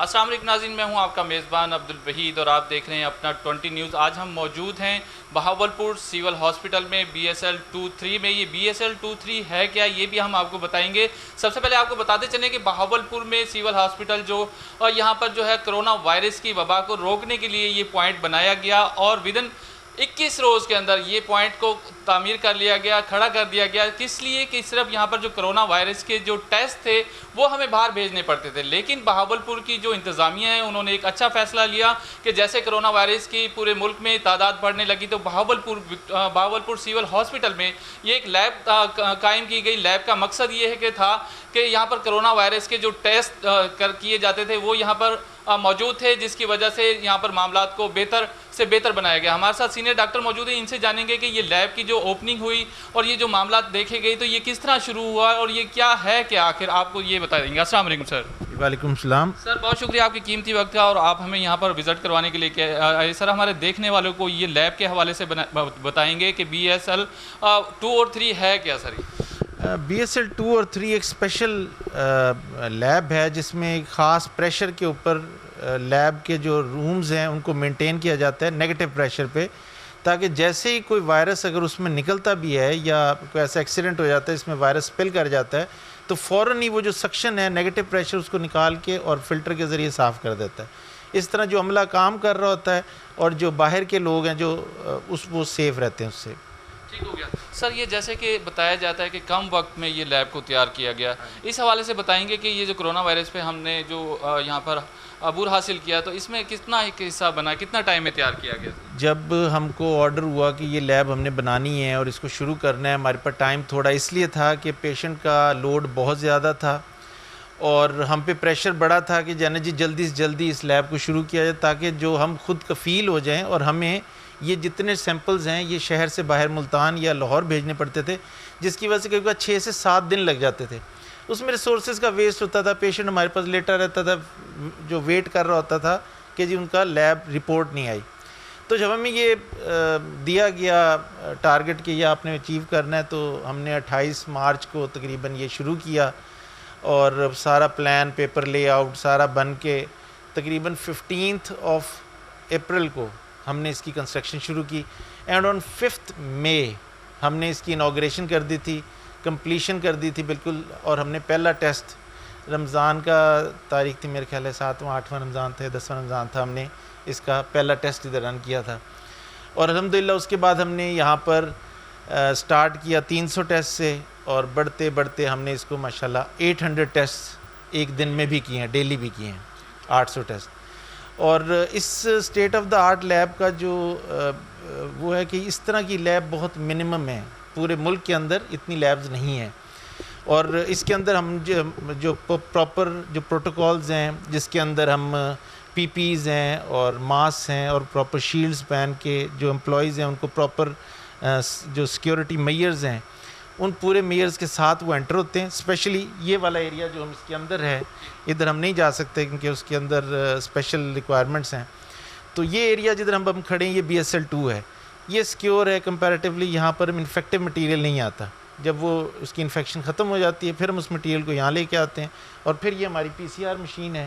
السلام علیکم ناظرین، میں ہوں آپ کا میزبان عبدالوحید اور آپ دیکھ رہے ہیں اپنا 20 نیوز۔ آج ہم موجود ہیں بہاولپور سول ہاسپٹل میں BSL-23 میں۔ یہ BSL-23 ہے کیا، یہ بھی ہم آپ کو بتائیں گے۔ سب سے پہلے آپ کو بتاتے چلیں کہ بہاولپور میں سول ہاسپٹل یہاں پر جو ہے کرونا وائرس کی وبا کو روکنے کے لیے یہ پوائنٹ بنایا گیا اور ودن 21 روز کے اندر یہ پوائنٹ کو تعمیر کر لیا گیا، کھڑا کر دیا گیا۔ کس لیے کہ صرف یہاں پر جو کرونا وائرس کے جو ٹیسٹ تھے وہ ہمیں باہر بھیجنے پڑتے تھے، لیکن بہاولپور کی جو انتظامیہ ہے انہوں نے ایک اچھا فیصلہ لیا کہ جیسے کرونا وائرس کی پورے ملک میں تعداد بڑھنے لگی تو بہاولپور سول ہاسپٹل میں یہ ایک لیب قائم کی گئی۔ لیب کا مقصد یہ ہے کہ تھا کہ یہاں پر کرونا وائرس کے جو ٹیسٹ کیے جاتے تھے وہ یہاں پر موجود تھے، جس کی وجہ سے یہاں پر معاملات کو بہتر سے بہتر بنایا گیا۔ ہمارے ساتھ سینئر ڈاکٹر موجود ہیں، ان سے جانیں گے کہ یہ لیب کی جو اوپننگ ہوئی اور یہ جو معاملات دیکھے گئے تو یہ کس طرح شروع ہوا اور یہ کیا ہے کہ آخر آپ کو یہ بتا دیں گے۔ السلام علیکم سر۔ وعلیکم السلام سر، بہت شکریہ آپ کی قیمتی وقت کا اور آپ ہمیں یہاں پر وزٹ کروانے کے لیے آئے۔ سر، ہمارے دیکھنے والوں کو یہ لیب کے حوالے سے بتائیں گے کہ BSL-2 اور 3 ہے کیا سر؟ BSL-2 اور 3 ایک اسپیشل لیب ہے جس میں ایک خاص پریشر کے اوپر لیب کے جو رومز ہیں ان کو مینٹین کیا جاتا ہے نیگیٹو پریشر پہ، تاکہ جیسے ہی کوئی وائرس اگر اس میں نکلتا بھی ہے یا کوئی ایسا ایکسیڈنٹ ہو جاتا ہے اس میں وائرس سپل کر جاتا ہے تو فوراً ہی وہ جو سکشن ہے نیگیٹو پریشر اس کو نکال کے اور فلٹر کے ذریعے صاف کر دیتا ہے۔ اس طرح جو عملہ کام کر رہا ہوتا ہے اور جو باہر کے لوگ ہیں جو وہ سیف رہتے ہیں اس سے۔ ٹھیک ہو گیا سر، یہ جیسے کہ بتایا جاتا ہے کہ کم وقت میں یہ لیب کو تیار کیا گیا، اس حوالے سے بتائیں گے کہ یہ جو کرونا وائرس پہ ہم نے جو یہاں پر عبور حاصل کیا تو اس میں کتنا ایک حصہ بنا، کتنا ٹائم میں تیار کیا گیا؟ جب ہم کو آرڈر ہوا کہ یہ لیب ہم نے بنانی ہے اور اس کو شروع کرنا ہے، ہمارے پاس ٹائم تھوڑا اس لیے تھا کہ پیشنٹ کا لوڈ بہت زیادہ تھا اور ہم پہ پریشر بڑا تھا کہ جلدی سے جلدی اس لیب کو شروع کیا جائے تاکہ جو ہم خود کفیل ہو جائیں، اور ہمیں یہ جتنے سیمپلز ہیں یہ شہر سے باہر ملتان یا لاہور بھیجنے پڑتے تھے، جس کی وجہ سے کئی بار 6 سے 7 دن لگ جاتے تھے۔ اس میں ریسورسز کا ویسٹ ہوتا تھا، پیشنٹ ہمارے پاس لیٹا رہتا تھا جو ویٹ کر رہا ہوتا تھا کہ ان کا لیب رپورٹ نہیں آئی۔ تو جب ہمیں یہ دیا گیا ٹارگٹ کہ یہ آپ نے اچیو کرنا ہے تو ہم نے 28 مارچ کو تقریباً یہ شروع کیا اور سارا پلان پیپر لے آؤٹ سارا بن کے تقریباً 15 اپریل کو ہم نے اس کی کنسٹرکشن شروع کی اینڈ آن 5 مئی ہم نے اس کی انوگریشن کر دی تھی، کمپلیشن کر دی تھی بالکل۔ اور ہم نے پہلا ٹیسٹ رمضان کا تاریخ تھی میرے خیال ہے 7واں 8واں رمضان تھا 10واں رمضان تھا، ہم نے اس کا پہلا ٹیسٹ ادھر رن کیا تھا اور الحمدللہ اس کے بعد ہم نے یہاں پر سٹارٹ کیا 300 ٹیسٹ سے اور بڑھتے بڑھتے ہم نے اس کو ماشاءاللہ 800 ٹیسٹ ایک دن میں بھی کیے ہیں، ڈیلی بھی کیے ہیں 800 ٹیسٹ۔ اور اس state of the art lab کا جو وہ ہے کہ اس طرح کی لیب بہت منیمم ہے، پورے ملک کے اندر اتنی لیبز نہیں ہیں، اور اس کے اندر ہم جو پراپر جو پروٹوکولز ہیں جس کے اندر ہم PPEs ہیں اور ماسک ہیں اور پراپر شیلڈز پہن کے جو امپلائیز ہیں ان کو پراپر جو سیکیورٹی میئرز ہیں ان پورے میئرز کے ساتھ وہ انٹر ہوتے ہیں۔ اسپیشلی یہ والا ایریا جو ہم اس کے اندر ہے ادھر ہم نہیں جا سکتے کیونکہ اس کے اندر اسپیشل ریکوائرمنٹس ہیں، تو یہ ایریا جدھر ہم کھڑے ہیں یہ BSL-2 ہے، یہ سیکیور ہے کمپیریٹیولی، یہاں پر انفیکٹو مٹیریل نہیں آتا۔ جب وہ اس کی انفیکشن ختم ہو جاتی ہے پھر ہم اس مٹیریل کو یہاں لے کے آتے ہیں اور پھر یہ ہماری PCR مشین ہے،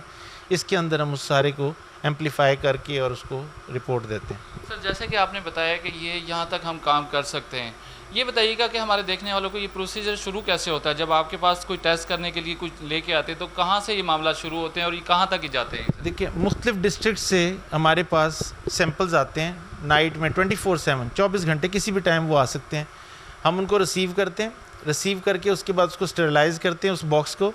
اس کے اندر ہم اس سارے کو ایمپلیفائی کر کے اور اس کو رپورٹ دیتے ہیں۔ سر، جیسے کہ آپ نے بتایا کہ یہ یہاں تک ہم کام کر سکتے ہیں، یہ بتائیے گا کہ ہمارے دیکھنے والوں کو یہ پروسیجر شروع کیسے ہوتا ہے؟ جب آپ کے پاس کوئی ٹیسٹ کرنے کے لیے کچھ لے کے آتے ہیں تو کہاں سے یہ معاملات شروع ہوتے ہیں اور یہ کہاں تک ہی جاتے ہیں؟ دیکھیں، مختلف ڈسٹرکٹ سے ہمارے پاس سیمپلز آتے ہیں نائٹ میں 24/7 24 گھنٹے کسی بھی ٹائم وہ آ سکتے ہیں، ہم ان کو ریسیو کرتے ہیں، ریسیو کر کے اس کے بعد اس کو اسٹیرلائز کرتے ہیں اس باکس کو،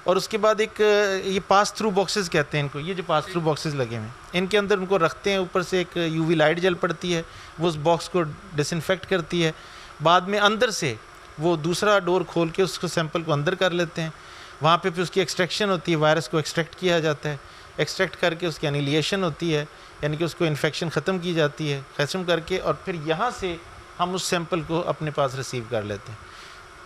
اور اس کے بعد ایک یہ پاس تھرو باکسز کہتے ہیں ان کو، یہ جو پاس تھرو باکسز لگے ہوئے ہیں ان کے اندر ان کو رکھتے ہیں، اوپر سے ایک UV لائٹ جل پڑتی ہے وہ اس باکس کو ڈس انفیکٹ کرتی ہے، بعد میں اندر سے وہ دوسرا ڈور کھول کے اس کو سیمپل کو اندر کر لیتے ہیں، وہاں پہ پھر اس کی ایکسٹریکشن ہوتی ہے، وائرس کو ایکسٹریکٹ کیا جاتا ہے، ایکسٹریکٹ کر کے اس کی انیلیشن ہوتی ہے یعنی کہ اس کو انفیکشن ختم کی جاتی ہے، ختم کر کے اور پھر یہاں سے ہم اس سیمپل کو اپنے پاس ریسیو کر لیتے ہیں،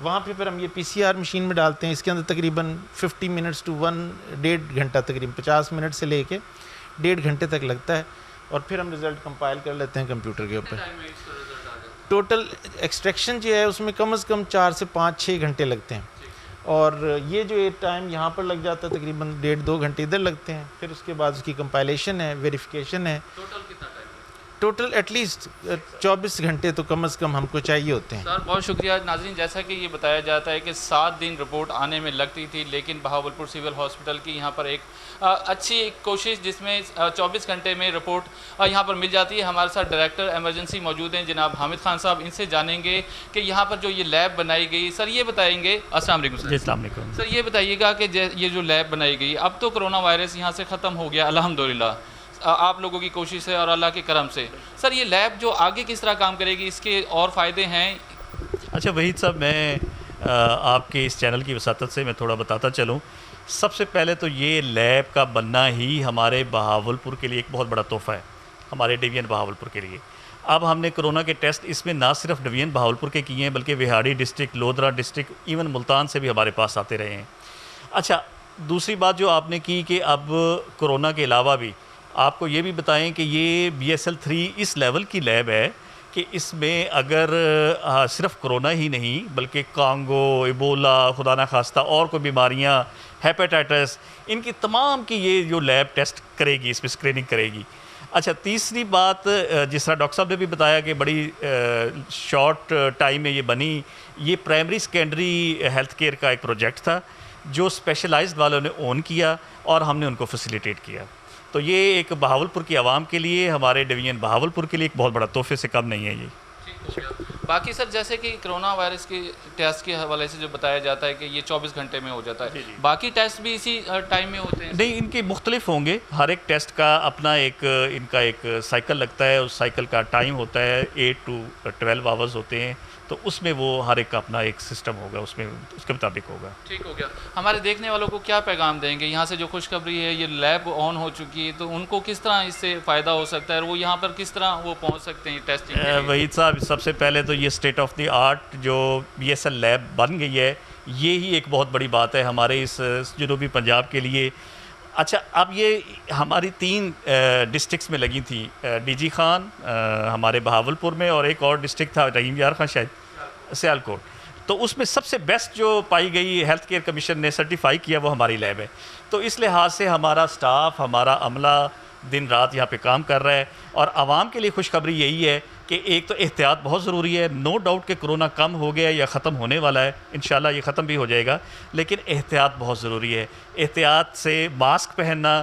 وہاں پہ پھر ہم یہ PCR مشین میں ڈالتے ہیں، اس کے اندر تقریباً 50 منٹس ٹو 1.5 گھنٹہ تقریباً 50 منٹ سے لے کے 1.5 گھنٹے تک لگتا ہے، اور پھر ہم رزلٹ کمپائل کر لیتے ہیں کمپیوٹر کے اوپر۔ ٹوٹل ایکسٹریکشن جو ہے اس میں کم از کم 4 سے 5 6 گھنٹے لگتے ہیں، اور یہ جو ٹائم یہاں پر لگ جاتا ہے تقریباً 1.5-2 گھنٹے ادھر لگتے ہیں. پھر اس کے بعد اس کی کمپائلیشن ہے, ویریفیکیشن ہے. ٹوٹل کتنا ٹائم؟ ٹوٹل ایٹ لیسٹ 24 گھنٹے تو کم از کم ہم کو چاہیے ہوتے ہیں. سر بہت شکریہ. ناظرین جیسا کہ یہ بتایا جاتا ہے کہ 7 دن رپورٹ آنے میں لگتی تھی, لیکن بہاولپور سول ہاسپٹل کی یہاں پر ایک اچھی کوشش جس میں 24 گھنٹے میں رپورٹ یہاں پر مل جاتی ہے. ہمارے ساتھ ڈائریکٹر ایمرجنسی موجود ہیں جناب حامد خان صاحب, ان سے جانیں گے کہ یہاں پر جو یہ لیب بنائی گئی. سر یہ بتائیں گے, السلام علیکم سر. جی السلام علیکم. سر یہ بتائیے گا کہ یہ جو لیب بنائی گئی, اب تو کرونا وائرس یہاں سے ختم ہو گیا الحمدللہ, آپ لوگوں کی کوشش ہے اور اللہ کے کرم سے. سر یہ لیب جو آگے کس طرح کام کرے گی, اس کے اور فائدے ہیں؟ اچھا وحید صاحب, میں آپ کے اس چینل کی وساطت سے میں تھوڑا بتاتا چلوں. سب سے پہلے تو یہ لیب کا بننا ہی ہمارے بہاولپور کے لیے ایک بہت بڑا تحفہ ہے, ہمارے ڈویژن بہاولپور کے لیے. اب ہم نے کرونا کے ٹیسٹ اس میں نہ صرف ڈویژن بہاولپور کے کیے ہیں, بلکہ Vehari district, Lodhra district, even Multan سے بھی ہمارے پاس آتے رہے ہیں. اچھا دوسری بات جو آپ نے کی کہ اب کرونا کے علاوہ بھی آپ کو یہ بھی بتائیں کہ یہ BSL-3 اس لیول کی لیب ہے کہ اس میں اگر صرف کرونا ہی نہیں بلکہ کانگو, ایبولا, خدا نخواستہ اور کوئی بیماریاں, ہیپیٹائٹس, ان کی تمام کی یہ جو لیب ٹیسٹ کرے گی, اس میں اسکریننگ کرے گی. اچھا تیسری بات, جس طرح ڈاکٹر صاحب نے بھی بتایا کہ بڑی شارٹ ٹائم میں یہ بنی, یہ پرائمری سیکنڈری ہیلتھ کیئر کا ایک پروجیکٹ تھا جو اسپیشلائزڈ والوں نے اون کیا اور ہم نے ان کو فیسیلیٹیٹ کیا. تو یہ ایک بہاولپور کی عوام کے لیے, ہمارے ڈویژن بہاولپور کے لیے ایک بہت بڑا تحفے سے کم نہیں ہے یہ. باقی سر جیسے کہ کرونا وائرس کے ٹیسٹ کے حوالے سے جو بتایا جاتا ہے کہ یہ 24 گھنٹے میں ہو جاتا ہے, باقی ٹیسٹ بھی اسی ٹائم میں ہوتے ہیں؟ نہیں, ان کے مختلف ہوں گے. ہر ایک ٹیسٹ کا اپنا ایک ان کا ایک سائیکل لگتا ہے, اس سائیکل کا ٹائم ہوتا ہے 8 to 12 آورز ہوتے ہیں. تو اس میں وہ ہر ایک کا اپنا ایک سسٹم ہوگا, اس میں اس کے مطابق ہوگا. ٹھیک ہو گیا. ہمارے دیکھنے والوں کو کیا پیغام دیں گے یہاں سے جو خوشخبری ہے یہ لیب آن ہو چکی ہے, تو ان کو کس طرح اس سے فائدہ ہو سکتا ہے اور وہ یہاں پر کس طرح وہ پہنچ سکتے ہیں ٹیسٹنگ کے لیے؟ وحید صاحب سب سے پہلے تو یہ اسٹیٹ آف دی آرٹ جو BSL لیب بن گئی ہے, یہ ہی ایک بہت بڑی بات ہے ہمارے اس جنوبی پنجاب کے لیے. اچھا اب یہ ہماری 3 ڈسٹرکٹس میں لگی تھیں, DG خان ہمارے بہاولپور میں, اور ایک اور ڈسٹرکٹ تھا رحیم یار خان شاید, سیالکوٹ. تو اس میں سب سے بیسٹ جو پائی گئی ہیلتھ کیئر کمیشن نے سرٹیفائی کیا وہ ہماری لیب ہے. تو اس لحاظ سے ہمارا سٹاف, ہمارا عملہ دن رات یہاں پہ کام کر رہا ہے. اور عوام کے لیے خوشخبری یہی ہے کہ ایک تو احتیاط بہت ضروری ہے. نو ڈاؤٹ کہ کرونا کم ہو گیا یا ختم ہونے والا ہے, انشاءاللہ یہ ختم بھی ہو جائے گا, لیکن احتیاط بہت ضروری ہے. احتیاط سے ماسک پہننا,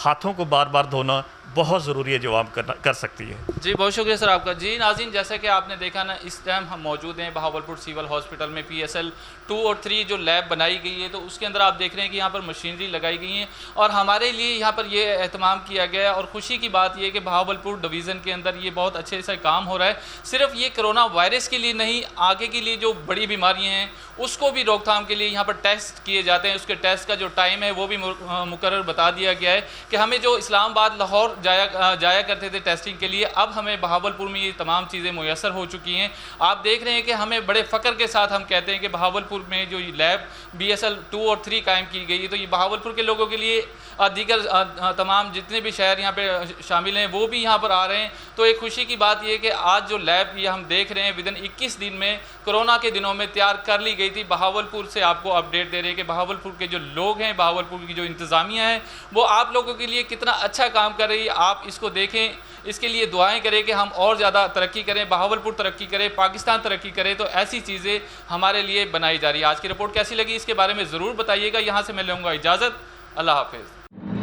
ہاتھوں کو بار بار دھونا بہت ضروری ہے جو عوام کر سکتی ہے. جی بہت شکریہ سر آپ کا. جی ناظرین جیسا کہ آپ نے دیکھا نا, اس ٹائم ہم موجود ہیں بہاولپور سول ہاسپٹل میں. PSL-2 اور 3 جو لیب بنائی گئی ہے, تو اس کے اندر آپ دیکھ رہے ہیں کہ یہاں پر مشینری لگائی گئی ہیں اور ہمارے لیے یہاں پر یہ اہتمام کیا گیا ہے. اور خوشی کی بات یہ ہے کہ بہاولپور ڈویژن کے اندر یہ بہت اچھے سے کام ہو رہا ہے. صرف یہ کرونا وائرس کے لیے نہیں, آگے کے لیے جو بڑی بیماریاں ہیں اس کو بھی روک تھام کے لیے یہاں پر ٹیسٹ کیے جاتے ہیں. اس کے ٹیسٹ کا جو ٹائم ہے وہ بھی مقرر بتا دیا گیا ہے کہ ہمیں جو اسلام آباد, لاہور جایا کرتے تھے ٹیسٹنگ کے لیے, اب ہمیں بہاولپور میں یہ تمام چیزیں میسر ہو چکی ہیں. آپ دیکھ رہے ہیں کہ ہمیں بڑے فخر کے ساتھ ہم کہتے ہیں کہ بہاولپور میں جو یہ لیب BSL-2 اور 3 قائم کی گئی ہے, تو یہ بہاولپور کے لوگوں کے لیے, دیگر تمام جتنے بھی شہر یہاں پہ شامل ہیں وہ بھی یہاں پر آ رہے ہیں. تو ایک خوشی کی بات یہ ہے کہ آج جو لیب یہ ہم دیکھ رہے ہیں ودن 21 دن میں, کرونا کے دنوں میں تیار کر لی گئی تھی. بہاولپور سے آپ کو اپڈیٹ دے رہے ہیں کہ بہاولپور کے جو لوگ ہیں, بہاولپور کی جو انتظامیہ ہے, وہ آپ لوگوں کے لیے کتنا اچھا کام کر رہی ہے. آپ اس کو دیکھیں, اس کے لیے دعائیں کریں کہ ہم اور زیادہ ترقی کریں, بہاولپور ترقی کرے, پاکستان ترقی کرے. تو ایسی چیزیں ہمارے لیے بنائی جا رہی ہے. آج کی رپورٹ کیسی لگی اس کے بارے میں ضرور بتائیے گا. یہاں سے میں لوں گا اجازت. اللہ حافظ.